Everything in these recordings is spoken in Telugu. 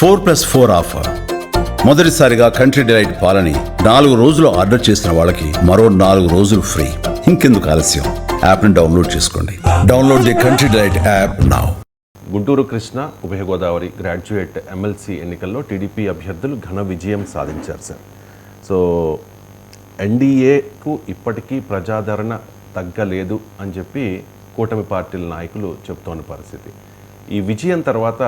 4+4 ఆఫర్. మొదటిసారిగా కంట్రీ డిలైట్ పాలని 4 రోజులు ఆర్డర్ చేసిన వాళ్ళకి మరో 4 రోజులు ఫ్రీ. ఇంకెందుకు ఆలస్యం, యాప్ని డౌన్లోడ్ చేసుకోండి. Download the country delight app now. Guntur Krishna ఉభయ గోదావరి గ్రాడ్యుయేట్ ఎమ్మెల్సీ ఎన్నికల్లో టీడీపీ అభ్యర్థులు ఘన విజయం సాధించారు సార్. సో ఎన్డీఏకు ఇప్పటికీ ప్రజాదరణ తగ్గలేదు అని చెప్పి కూటమి పార్టీల నాయకులు చెప్తోన్న పరిస్థితి. ఈ విజయం తర్వాత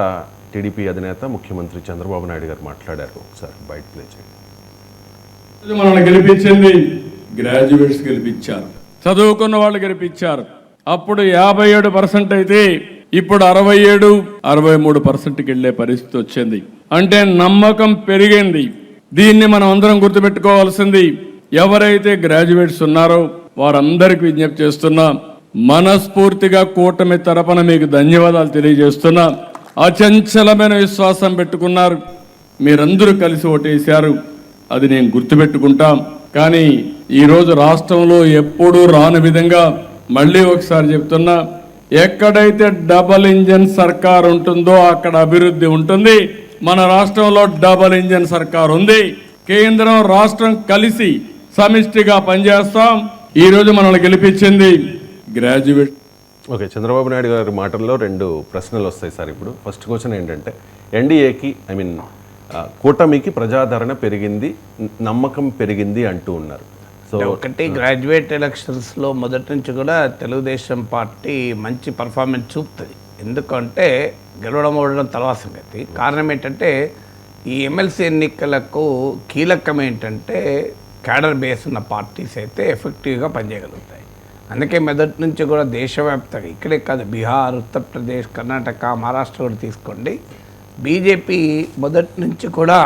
టీడీపీ అధినేత ముఖ్యమంత్రి చంద్రబాబు నాయుడు గారు మాట్లాడారు. ఒకసారి బయట ప్లే చేయండి. మనల్ని గెలిపించింది గ్రాడ్యుయేట్స్ గెలిపించారు, చదువుకున్న వాళ్ళు గెలిపించారు. అప్పుడు 57% అయితే ఇప్పుడు 67-63%కి వెళ్ళే పరిస్థితి వచ్చింది. అంటే నమ్మకం పెరిగింది. దీన్ని మనం అందరం గుర్తుపెట్టుకోవాల్సింది. ఎవరైతే గ్రాడ్యుయేట్స్ ఉన్నారో వారందరికీ విజ్ఞప్తి చేస్తున్నా, మనస్ఫూర్తిగా కూటమి తరపున మీకు ధన్యవాదాలు తెలియజేస్తున్నా. అచంచలమైన విశ్వాసం పెట్టుకున్నారు, మీరందరూ కలిసి ఓటేశారు, అది నేను గుర్తుపెట్టుకుంటాం. కానీ ఈరోజు రాష్ట్రంలో ఎప్పుడూ రాని విధంగా మళ్ళీ ఒకసారి చెప్తున్నా, ఎక్కడైతే డబల్ ఇంజన్ సర్కార్ ఉంటుందో అక్కడ అభివృద్ధి ఉంటుంది. మన రాష్ట్రంలో డబల్ ఇంజన్ సర్కార్ ఉంది. కేంద్రం రాష్ట్రం కలిసి సమిష్టిగా పనిచేస్తాం. ఈరోజు మనల్ని గెలిపించింది గ్రాడ్యుయేట్. ఓకే, చంద్రబాబు నాయుడు గారి మాటల్లో 2 ప్రశ్నలు వస్తాయి సార్. ఇప్పుడు ఫస్ట్ క్వశ్చన్ ఏంటంటే, ఎన్డీఏకి కూటమికి ప్రజాదరణ పెరిగింది, నమ్మకం పెరిగింది అంటూ ఉన్నారు. సో ఒకటి, గ్రాడ్యుయేట్ ఎలక్షన్స్లో మొదటి నుంచి కూడా తెలుగుదేశం పార్టీ మంచి పర్ఫార్మెన్స్ చూపుతుంది. ఎందుకంటే గెలవడం ఓడడం తర్వాత సంగతి. కారణం ఏంటంటే ఈ ఎమ్మెల్సీ ఎన్నికలకు కీలకం ఏంటంటే క్యాడర్ బేస్ ఉన్న పార్టీస్ అయితే ఎఫెక్టివ్గా పనిచేయగలుగుతాయి. అందుకే మొదటి నుంచి కూడా దేశవ్యాప్తంగా, ఇక్కడే కాదు, బీహార్, ఉత్తరప్రదేశ్, కర్ణాటక, మహారాష్ట్ర కూడా తీసుకోండి, బీజేపీ మొదటి నుంచి కూడా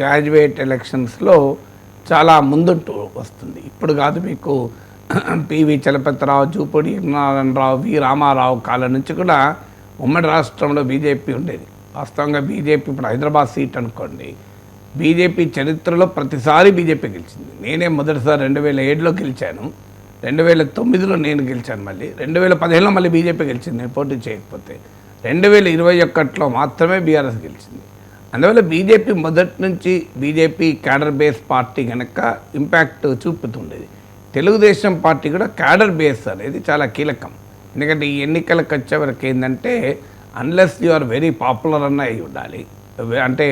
గ్రాడ్యుయేట్ ఎలక్షన్స్లో చాలా ముందుంటూ వస్తుంది. ఇప్పుడు కాదు, మీకు పివి చలపతిరావు, జూపూడి నారాయణరావు, వి రామారావు కాలం నుంచి కూడా ఉమ్మడి రాష్ట్రంలో బీజేపీ ఉండేది. వాస్తవంగా బీజేపీ ఇప్పుడు హైదరాబాద్ సీట్ అనుకోండి, బీజేపీ చరిత్రలో ప్రతిసారి బీజేపీ గెలిచింది. నేనే మొదటిసారి 2007లో గెలిచాను, 2009లో నేను గెలిచాను, మళ్ళీ 2015లో మళ్ళీ బీజేపీ గెలిచింది నేను పోటీ చేయకపోతే. 2021లో మాత్రమే బీఆర్ఎస్ గెలిచింది. అందువల్ల బీజేపీ మొదటి నుంచి బీజేపీ క్యాడర్ బేస్ పార్టీ కనుక ఇంపాక్ట్ చూపుతుండేది. తెలుగుదేశం పార్టీ కూడా క్యాడర్ బేస్ అనేది చాలా కీలకం. ఎందుకంటే ఈ ఎన్నికలకు వచ్చే వరకు ఏంటంటే, unless you are very popular అన్న అయి ఉండాలి. అంటే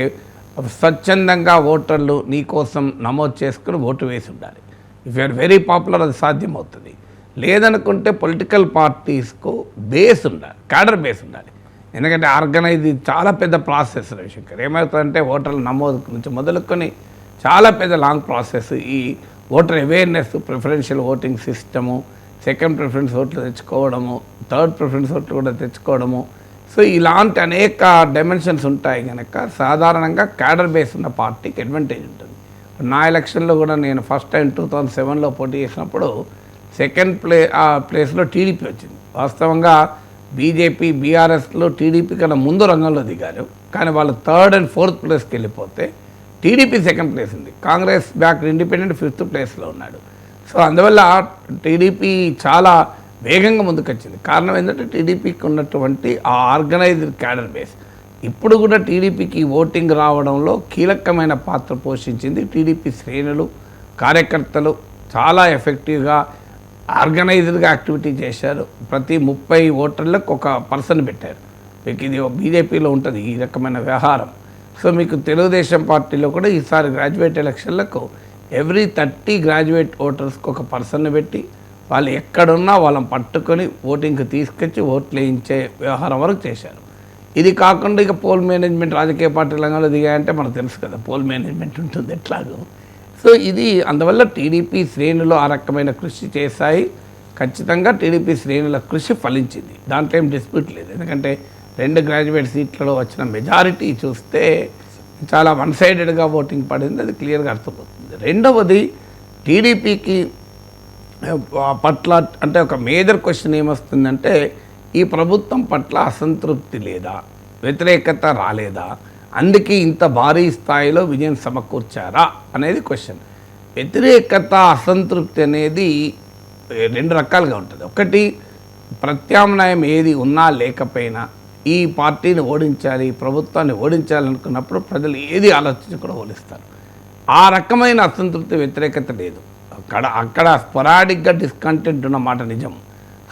స్వచ్ఛందంగా ఓటర్లు నీ కోసం నమోదు చేసుకుని ఓటు వేసి ఉండాలి. If you are very popular అది సాధ్యమవుతుంది. లేదనుకుంటే పొలిటికల్ పార్టీస్కు బేస్ ఉండాలి, క్యాడర్ బేస్ ఉండాలి. ఎందుకంటే ఆర్గనైజ్ చాలా పెద్ద ప్రాసెస్ రవిశంకర్. ఏమవుతుందంటే ఓటర్ల నమోదు నుంచి మొదలుకొని చాలా పెద్ద లాంగ్ ప్రాసెస్. ఈ voter awareness, preferential voting system, second preference ఓట్లు తెచ్చుకోవడము, థర్డ్ ప్రిఫరెన్స్ ఓట్లు కూడా తెచ్చుకోవడము. సో ఇలాంటి అనేక డైమెన్షన్స్ ఉంటాయి కనుక సాధారణంగా క్యాడర్ బేస్ ఉన్న పార్టీకి అడ్వాంటేజ్ ఉంటుంది. నా ఎలక్షన్లో కూడా నేను ఫస్ట్ టైం 2007లో పోటీ చేసినప్పుడు సెకండ్ ప్లేస్లో టీడీపీ వచ్చింది. వాస్తవంగా బీజేపీ, బీఆర్ఎస్లో టీడీపీ కన్నా ముందు రంగంలో దిగారు, కానీ వాళ్ళు 3rd and 4th ప్లేస్కి వెళ్ళిపోతే టీడీపీ 2nd ప్లేస్ ఉంది. కాంగ్రెస్ బ్యాక్ ఇండిపెండెంట్ 5th ప్లేస్లో ఉన్నాడు. సో అందువల్ల టీడీపీ చాలా వేగంగా ముందుకొచ్చింది. కారణం ఏంటంటే టీడీపీకి ఉన్నటువంటి ఆ ఆర్గనైజ్డ్ క్యాడర్ బేస్. ఇప్పుడు కూడా టీడీపీకి ఓటింగ్ రావడంలో కీలకమైన పాత్ర పోషించింది. టీడీపీ శ్రేణులు, కార్యకర్తలు చాలా ఎఫెక్టివ్గా ఆర్గనైజ్డ్గా యాక్టివిటీ చేశారు. ప్రతి 30 ఓటర్లకు ఒక పర్సన్ పెట్టారు. మీకు ఇది బీజేపీలో ఉంటుంది ఈ రకమైన వ్యవహారం. సో మీకు తెలుగుదేశం పార్టీలో కూడా ఈసారి గ్రాడ్యుయేట్ ఎలక్షన్లకు ఎవ్రీ 30 గ్రాడ్యుయేట్ ఓటర్స్కి ఒక పర్సన్ పెట్టి వాళ్ళు ఎక్కడున్నా వాళ్ళని పట్టుకొని ఓటింగ్కి తీసుకొచ్చి ఓట్లు వేయించే వ్యవహారం వరకు చేశారు. ఇది కాకుండా ఇక పోల్ మేనేజ్మెంట్, రాజకీయ పార్టీ రంగంలో దిగాయంటే మనకు తెలుసు కదా, పోల్ మేనేజ్మెంట్ ఉంటుంది ఎట్లాగో. సో ఇది అందువల్ల టీడీపీ శ్రేణులు ఆ రకమైన కృషి చేశాయి. ఖచ్చితంగా టీడీపీ శ్రేణుల కృషి ఫలించింది, దాంట్లో ఏం డిస్ప్యూట్ లేదు. ఎందుకంటే 2 గ్రాడ్యుయేట్ సీట్లలో వచ్చిన మెజారిటీ చూస్తే చాలా వన్ సైడెడ్గా ఓటింగ్ పడింది, అది క్లియర్గా అర్థమవుతుంది. రెండవది, టీడీపీకి పట్ల అంటే ఒక మేజర్ క్వశ్చన్ ఏమొస్తుందంటే, ఈ ప్రభుత్వం పట్ల అసంతృప్తి లేదా, వ్యతిరేకత రాలేదా, అందుకే ఇంత భారీ స్థాయిలో విజయం సమకూర్చారా అనేది క్వశ్చన్. వ్యతిరేకత, అసంతృప్తి అనేది 2 రకాలుగా ఉంటుంది. ఒకటి, ప్రత్యామ్నాయం ఏది ఉన్నా లేకపోయినా ఈ పార్టీని ఓడించాలి, ప్రభుత్వాన్ని ఓడించాలనుకున్నప్పుడు ప్రజలు ఏది ఆలోచించి కూడా ఓడిస్తారు. ఆ రకమైన అసంతృప్తి, వ్యతిరేకత లేదు. అక్కడ స్పొరాడిక్గా డిస్కంటెంట్ ఉన్న మాట నిజం.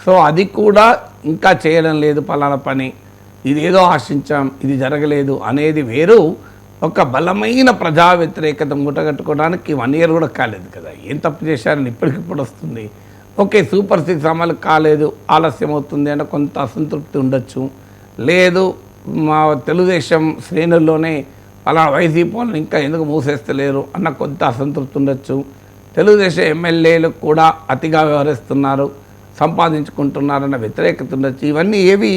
సో అది కూడా ఇంకా చేయడం లేదు పలానా పని, ఇది ఏదో ఆశించాం, ఇది జరగలేదు అనేది వేరు. ఒక బలమైన ప్రజా వ్యతిరేకత మూటగట్టుకోవడానికి 1 year కూడా కాలేదు కదా. ఏం తప్పు చేశారని ఇప్పటికిప్పుడు వస్తుంది. ఓకే, సూపర్ 6 అమలు కాలేదు, ఆలస్యం అవుతుంది అంటే కొంత అసంతృప్తి ఉండొచ్చు. లేదు, మా తెలుగుదేశం శ్రేణుల్లోనే అలా వైసీపీ వాళ్ళని ఇంకా ఎందుకు మూసేస్తలేరు అన్న కొంత అసంతృప్తి ఉండొచ్చు. తెలుగుదేశం ఎమ్మెల్యేలు కూడా అతిగా వ్యవహరిస్తున్నారు, సంపాదించుకుంటున్నారన్న వ్యతిరేకత ఉండొచ్చు. ఇవన్నీ ఏవి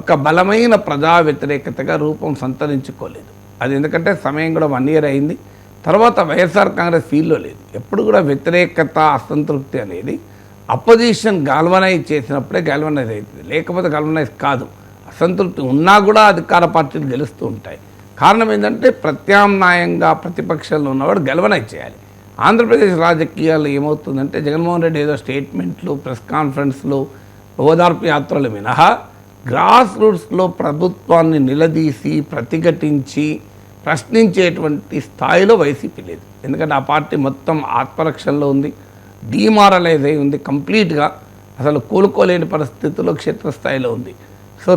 ఒక బలమైన ప్రజా వ్యతిరేకతగా రూపం సంతరించుకోలేదు. అది ఎందుకంటే సమయం కూడా 1 year అయింది. తర్వాత వైఎస్ఆర్ కాంగ్రెస్ ఫీల్డ్లో లేదు. ఎప్పుడు కూడా వ్యతిరేకత, అసంతృప్తి అనేది అపోజిషన్ గాల్వనైజ్ చేసినప్పుడే గాల్వనైజ్ అవుతుంది, లేకపోతే గాల్వనైజ్ కాదు. అసంతృప్తి ఉన్నా కూడా అధికార పార్టీలు గెలుస్తూ ఉంటాయి. కారణం ఏంటంటే ప్రత్యామ్నాయంగా ప్రతిపక్షంలో ఉన్నవాడు గెలవనైజ్ చేయాలి. ఆంధ్రప్రదేశ్ రాజకీయాల్లో ఏమవుతుందంటే జగన్మోహన్ రెడ్డి ఏదో స్టేట్మెంట్లు, ప్రెస్ కాన్ఫరెన్స్లు, ఓదార్పు యాత్రలు మినహా గ్రాస్ రూట్స్లో ప్రభుత్వాన్ని నిలదీసి ప్రతిఘటించి ప్రశ్నించేటువంటి స్థాయిలో వైసీపీ లేదు. ఎందుకంటే ఆ పార్టీ మొత్తం ఆత్మరక్షణలో ఉంది, డీమారలైజ్ అయి ఉంది, కంప్లీట్గా అసలు కోలుకోలేని పరిస్థితుల్లో క్షేత్రస్థాయిలో ఉంది. సో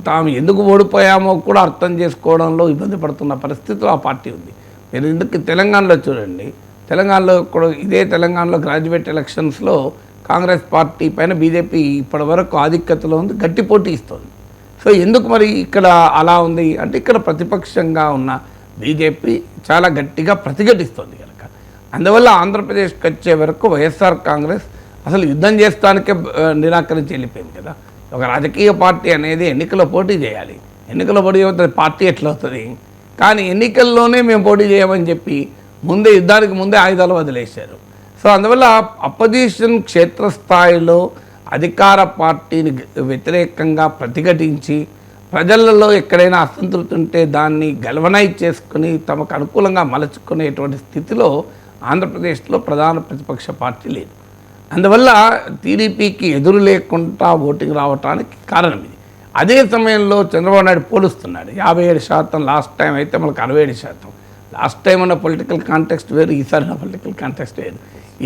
తాము ఎందుకు ఓడిపోయామో కూడా అర్థం చేసుకోవడంలో ఇబ్బంది పడుతున్న పరిస్థితిలో ఆ పార్టీ ఉంది. మీరు ఎందుకు తెలంగాణలో చూడండి, తెలంగాణలో కూడా ఇదే తెలంగాణలో గ్రాడ్యుయేట్ ఎలక్షన్స్లో కాంగ్రెస్ పార్టీ పైన బీజేపీ ఇప్పటి వరకు ఆధిక్యతలో ఉంది, గట్టి పోటీ ఇస్తుంది. సో ఎందుకు మరి ఇక్కడ అలా ఉంది అంటే ఇక్కడ ప్రతిపక్షంగా ఉన్న బీజేపీ చాలా గట్టిగా ప్రతిఘటిస్తుంది కనుక. అందువల్ల ఆంధ్రప్రదేశ్కి వచ్చే వరకు వైఎస్ఆర్ కాంగ్రెస్ అసలు యుద్ధం చేస్తానికే నిరాకరించి వెళ్ళిపోయింది కదా. ఒక రాజకీయ పార్టీ అనేది ఎన్నికల్లో పోటీ చేయాలి, ఎన్నికల్లో పోటీ చేయబోతుంది పార్టీ ఎట్లా అవుతుంది. కానీ ఎన్నికల్లోనే మేము పోటీ చేయమని చెప్పి ముందే యుద్ధానికి ముందే ఆయుధాలు వదిలేశారు. సో అందువల్ల అపోజిషన్ క్షేత్రస్థాయిలో అధికార పార్టీని వ్యతిరేకంగా ప్రతిఘటించి ప్రజలలో ఎక్కడైనా అసంతృప్తి ఉంటే దాన్ని గల్వనైజ్ చేసుకుని తమకు అనుకూలంగా మలుచుకునేటువంటి స్థితిలో ఆంధ్రప్రదేశ్లో ప్రధాన ప్రతిపక్ష పార్టీ లేదు. అందువల్ల టీడీపీకి ఎదురు లేకుండా ఓటింగ్ రావడానికి కారణం ఇది. అదే సమయంలో చంద్రబాబు నాయుడు పోలుస్తున్నాడు. 57% లాస్ట్ టైం అయితే మనకు 67%. లాస్ట్ టైం ఉన్న పొలిటికల్ కాంటెక్స్ట్ వేరు, ఈసారి ఉన్న పొలిటికల్ కాంటెక్స్ట్ వేరు.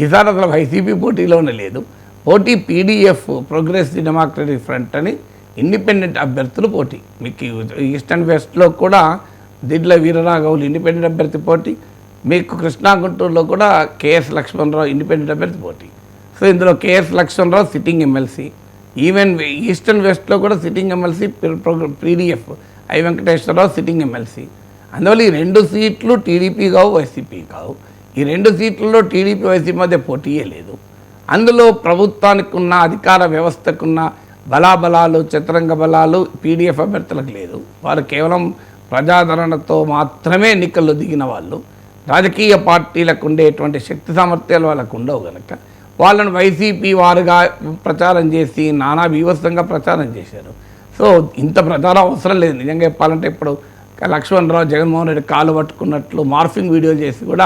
ఈసారి అసలు వైసీపీ పోటీలోనే లేదు. పోటీ పీడీఎఫ్, ప్రోగ్రెసివ్ డెమోక్రటిక్ ఫ్రంట్ అని ఇండిపెండెంట్ అభ్యర్థులు పోటీ. మీకు ఈస్ట్ అండ్ వెస్ట్లో కూడా దిడ్ల వీరరాఘవులు ఇండిపెండెంట్ అభ్యర్థి పోటీ, మీకు కృష్ణా గుంటూరులో కూడా కేఎస్ లక్ష్మణరావు ఇండిపెండెంట్ అభ్యర్థి పోటీ. సో ఇందులో KS Lakshmanarao sitting MLC, even east and వెస్ట్లో కూడా sitting MLC PDF I Venkateswararao sitting MLC. అందువల్ల ఈ 2 సీట్లు టీడీపీ కావు, వైసీపీ కావు. ఈ 2 సీట్లలో టీడీపీ, వైసీపీ మధ్య పోటీయే లేదు. అందులో ప్రభుత్వానికి ఉన్న అధికార వ్యవస్థకున్న బలాబలాలు, చతురంగ బలాలు పీడీఎఫ్ అభ్యర్థులకు లేదు. వారు కేవలం ప్రజాదరణతో మాత్రమే ఎన్నికల్లో దిగిన వాళ్ళు. రాజకీయ పార్టీలకు ఉండేటువంటి శక్తి సామర్థ్యాలు వాళ్ళకు ఉండవు కనుక వాళ్ళను వైసీపీ వారుగా ప్రచారం చేసి నానా బీభత్సంగా ప్రచారం చేశారు. సో ఇంత ప్రచారం అవసరం లేదు. నిజంగా చెప్పాలంటే ఇప్పుడు లక్ష్మణరావు జగన్మోహన్ రెడ్డి కాలు పట్టుకున్నట్లు మార్ఫింగ్ వీడియో చేసి కూడా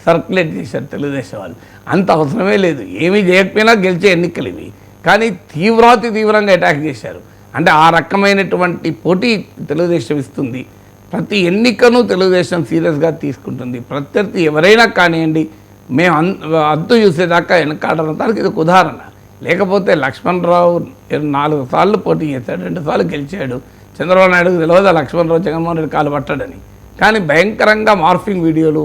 సర్క్యులేట్ చేశారు తెలుగుదేశం వాళ్ళు. అంత అవసరమే లేదు. ఏమీ చేయకపోయినా గెలిచే ఎన్నికలు ఇవి. కానీ తీవ్రంగా అటాక్ చేశారు. అంటే ఆ రకమైనటువంటి పోటీ తెలుగుదేశం ఇస్తుంది. ప్రతి ఎన్నికను తెలుగుదేశం సీరియస్గా తీసుకుంటుంది. ప్రత్యర్థి ఎవరైనా కానివ్వండి, మేము అద్దు చూసేదాకా వెనకాడడానికి ఇది ఒక ఉదాహరణ. లేకపోతే లక్ష్మణరావు 4 సార్లు పోటీ చేశాడు, 2 సార్లు గెలిచాడు. చంద్రబాబు నాయుడుకు తెలియదు లక్ష్మణరావు జగన్మోహన్ రెడ్డి కాలు పట్టాడని. కానీ భయంకరంగా మార్ఫింగ్ వీడియోలు,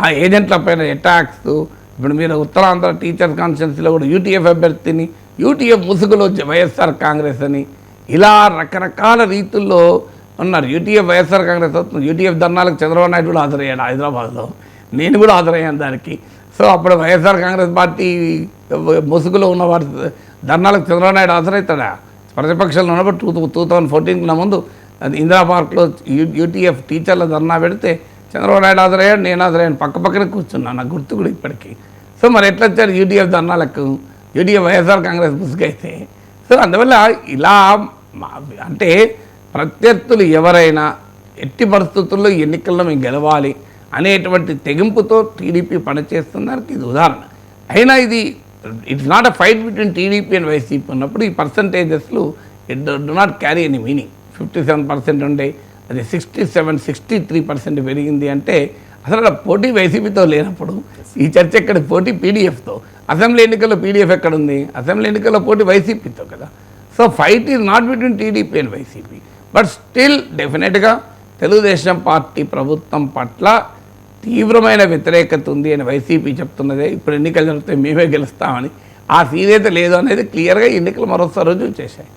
ఆ ఏజెంట్ల పైన అటాక్స్. ఇప్పుడు మీరు ఉత్తరాంధ్ర టీచర్స్ కాన్స్టిట్యున్సీలో కూడా యూటీఎఫ్ అభ్యర్థిని యూటీఎఫ్ ముసుగులో వైఎస్ఆర్ కాంగ్రెస్ అని ఇలా రకరకాల రీతుల్లో ఉన్నారు. యూటీఎఫ్ వైఎస్ఆర్ కాంగ్రెస్ అవుతుంది. యూటీఎఫ్ ధర్నాలకు చంద్రబాబు నాయుడు కూడా హాజరయ్యాడు హైదరాబాద్లో, నేను కూడా హాజరయ్యాను దానికి. సో అప్పుడు వైఎస్ఆర్ కాంగ్రెస్ పార్టీ ముసుగులో ఉన్నవారు ధర్నాలకు చంద్రబాబు నాయుడు హాజరవుతాడా? ప్రతిపక్షంలో ఉన్నప్పుడు 2014 ముందు ఇందిరా పార్క్లో యూటీఎఫ్ టీచర్ల ధర్నా పెడితే చంద్రబాబు నాయుడు హాజరయ్యాడు, నేను హాజరయ్యాను, పక్కనే కూర్చున్నాను, నాకు గుర్తు కూడా ఇప్పటికీ. సో మరి ఎట్లా వచ్చారు యూటీఎఫ్ ధర్నాలకు? యూటీఎఫ్ వైఎస్ఆర్ కాంగ్రెస్ ముసుగైతే. సో అందువల్ల ఇలా అంటే ప్రత్యర్థులు ఎవరైనా ఎట్టి పరిస్థితుల్లో ఎన్నికల్లో మేము గెలవాలి అనేటువంటి తెగింపుతో టీడీపీ పనిచేస్తున్నారు. ఇది ఉదాహరణ. అయినా ఇది it's not a fight between TDP and YCP ఉన్నప్పుడు ఈ పర్సంటేజెస్లు it do not carry any meaning. 57% ఉండే, అది 63% పెరిగింది. అంటే అసలు అలా పోటీ వైసీపీతో లేనప్పుడు ఈ చర్చ ఎక్కడ పోటీ పీడీఎఫ్తో? అసెంబ్లీ ఎన్నికల్లో పీడీఎఫ్ ఎక్కడుంది? అసెంబ్లీ ఎన్నికల్లో పోటీ వైసీపీతో కదా. So fight is not between TDP and YCP, but still డెఫినెట్గా తెలుగుదేశం పార్టీ ప్రభుత్వం పట్ల తీవ్రమైన వ్యతిరేకత ఉంది అని వైసీపీ చెప్తున్నదే. ఇప్పుడు ఎన్నికలు జరిగితే మేమే గెలుస్తామని, ఆ సీరియత లేదు అనేది క్లియర్గా ఎన్నికలు మరోసారి రుజువు చేశాయి.